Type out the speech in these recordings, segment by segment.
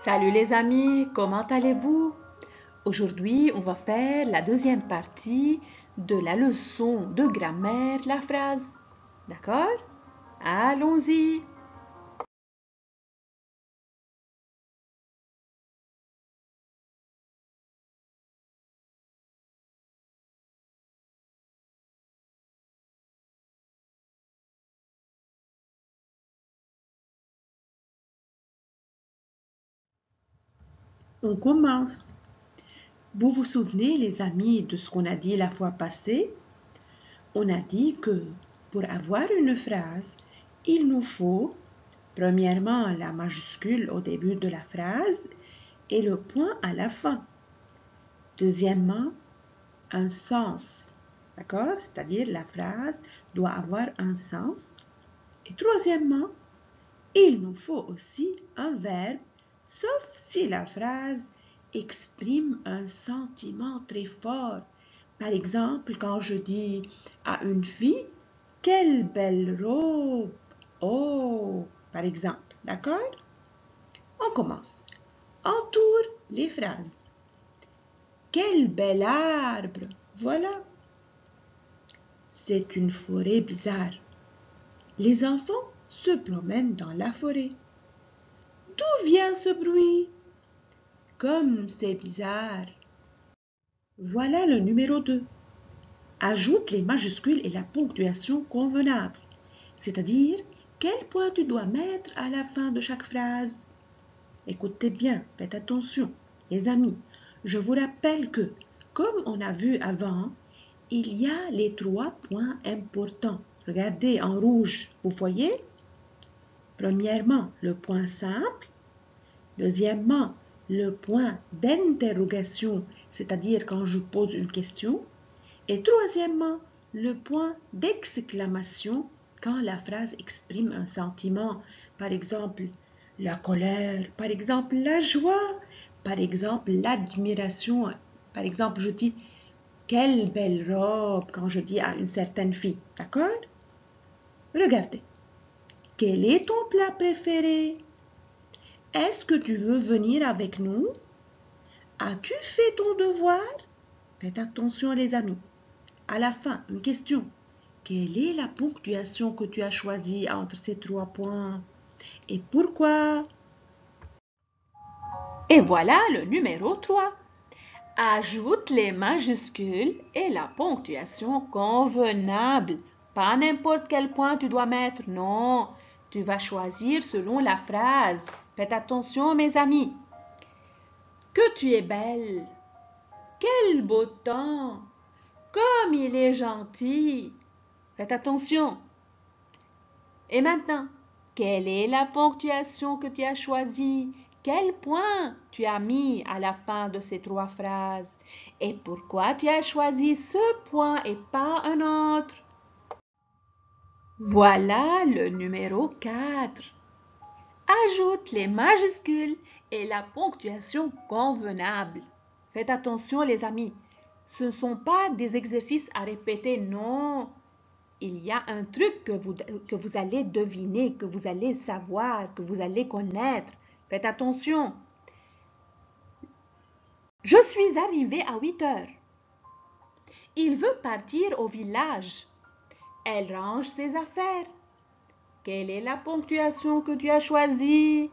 Salut les amis, comment allez-vous? Aujourd'hui, on va faire la deuxième partie de la leçon de grammaire, la phrase. D'accord? Allons-y. On commence. Vous vous souvenez, les amis, de ce qu'on a dit la fois passée? On a dit que pour avoir une phrase, il nous faut premièrement la majuscule au début de la phrase et le point à la fin. Deuxièmement, un sens. D'accord? C'est-à-dire la phrase doit avoir un sens. Et troisièmement, il nous faut aussi un verbe, sauf si la phrase exprime un sentiment très fort. Par exemple, quand je dis à une fille, quelle belle robe! Oh, par exemple, d'accord? On commence. Entoure les phrases. Quel bel arbre! Voilà. C'est une forêt bizarre. Les enfants se promènent dans la forêt. D'où vient ce bruit? Comme c'est bizarre. Voilà le numéro 2. Ajoute les majuscules et la ponctuation convenable. C'est-à-dire, quel point tu dois mettre à la fin de chaque phrase. Écoutez bien, faites attention. Les amis, je vous rappelle que, comme on a vu avant, il y a les 3 points importants. Regardez en rouge, vous voyez? Premièrement, le point simple. Deuxièmement, le point d'interrogation, c'est-à-dire quand je pose une question. Et troisièmement, le point d'exclamation quand la phrase exprime un sentiment. Par exemple, la colère, par exemple, la joie, par exemple, l'admiration. Par exemple, je dis « Quelle belle robe » quand je dis à une certaine fille. D'accord? Regardez. Quel est ton plat préféré? Est-ce que tu veux venir avec nous? As-tu fait ton devoir? Faites attention les amis. À la fin, une question. Quelle est la ponctuation que tu as choisie entre ces 3 points? Et pourquoi? Et voilà le numéro 3. Ajoute les majuscules et la ponctuation convenable. Pas n'importe quel point tu dois mettre, non. Tu vas choisir selon la phrase. Faites attention mes amis. Que tu es belle. Quel beau temps. Comme il est gentil. Faites attention. Et maintenant, quelle est la ponctuation que tu as choisie? Quel point tu as mis à la fin de ces 3 phrases? Et pourquoi tu as choisi ce point et pas un autre? Voilà le numéro 4. Ajoute les majuscules et la ponctuation convenable. Faites attention les amis, ce ne sont pas des exercices à répéter, non. Il y a un truc que vous allez deviner, que vous allez savoir, que vous allez connaître. Faites attention. Je suis arrivée à 8 heures. Il veut partir au village. Elle range ses affaires. Quelle est la ponctuation que tu as choisie?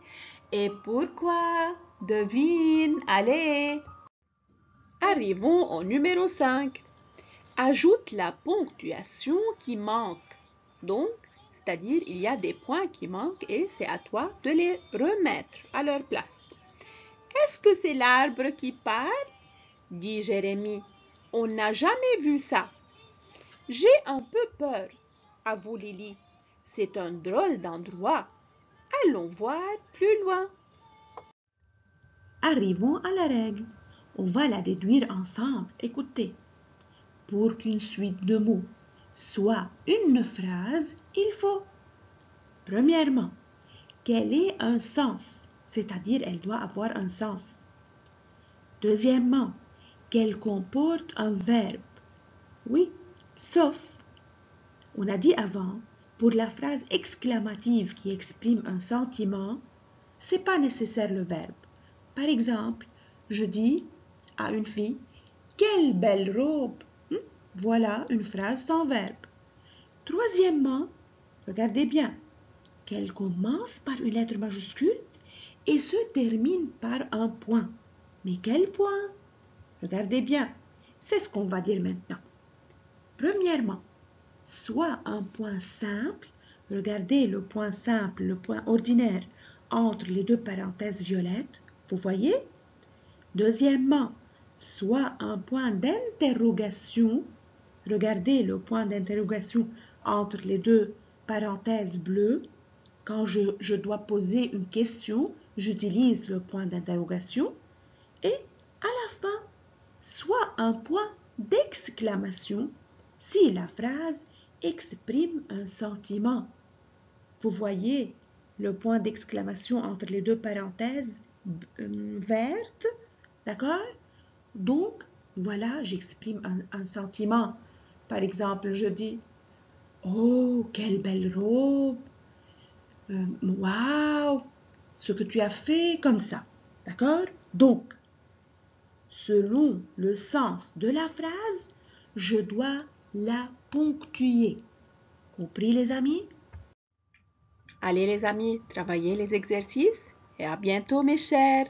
Et pourquoi? Devine, allez. Arrivons au numéro 5. Ajoute la ponctuation qui manque. Donc, c'est-à-dire il y a des points qui manquent et c'est à toi de les remettre à leur place. Est-ce que c'est l'arbre qui parle? Dit Jérémie. On n'a jamais vu ça. J'ai un peu peur, avoue Lily. C'est un drôle d'endroit. Allons voir plus loin. Arrivons à la règle. On va la déduire ensemble. Écoutez. Pour qu'une suite de mots soit une phrase, il faut, premièrement, qu'elle ait un sens, c'est-à-dire elle doit avoir un sens. Deuxièmement, qu'elle comporte un verbe. Oui, sauf, on a dit avant, pour la phrase exclamative qui exprime un sentiment, c'est pas nécessaire le verbe. Par exemple, je dis à une fille, quelle belle robe! Voilà une phrase sans verbe. Troisièmement, regardez bien, qu'elle commence par une lettre majuscule et se termine par un point. Mais quel point? Regardez bien, c'est ce qu'on va dire maintenant. Premièrement, soit un point simple, regardez le point simple, le point ordinaire entre les deux parenthèses violettes, vous voyez? Deuxièmement, soit un point d'interrogation, regardez le point d'interrogation entre les deux parenthèses bleues. Quand je dois poser une question, j'utilise le point d'interrogation. Et à la fin, soit un point d'exclamation si la phrase exprime un sentiment. Vous voyez le point d'exclamation entre les deux parenthèses vertes, d'accord? Donc, voilà, j'exprime un sentiment. Par exemple, je dis « Oh, quelle belle robe! Waouh! Ce que tu as fait comme ça. » D'accord? Donc, selon le sens de la phrase, je dois la ponctuer. Compris les amis? Allez les amis, travaillez les exercices et à bientôt mes chers.